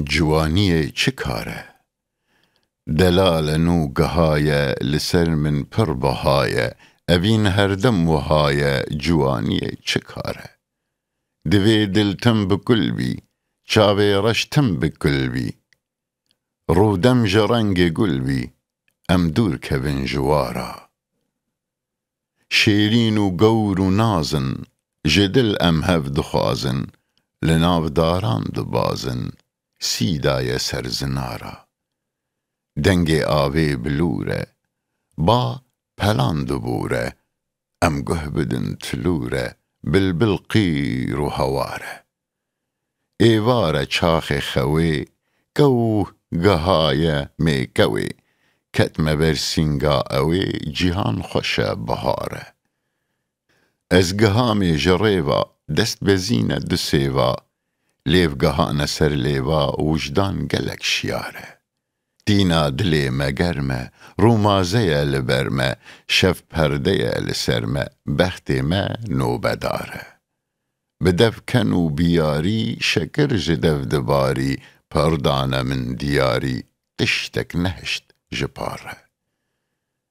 جوانی چه کاره؟ دلال نو گهایه لسر من پر بهایه اوین هردم وهایه جوانی چه کاره؟ دوی دلتم بکل بی چاوی رشتم بکل بی رودم جرنگ گل بی ام دور کبن جوارا شیرین و گور و نازن جدل ام هف دخوازن لناو داران دبازن سیدای سرزنارا دنگ آوی بلوره با پلان دبوره ام گه بدن تلوره بلبل قیر و هواره ایواره چاخ خوی گو گهایه می کوی کتم برسینگا اوی جیهان خوش بهاره از گهامی جریوا دست بزینه دو سیوا لیو گهانه سر لیوا وجدان گلک شیاره دینا دلی مگرمه رومازه لبرمه شف پرده لسرمه بختی ما نوبداره بدف کنو بیاری شکر جدف دباری پردانه من دیاری تشتک نهشت جپاره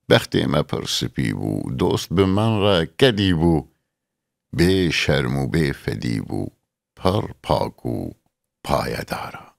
بختی ما پرسپی بو دوست به من را کدی بو به شرم و به فدی بو پر پاکو پایدارا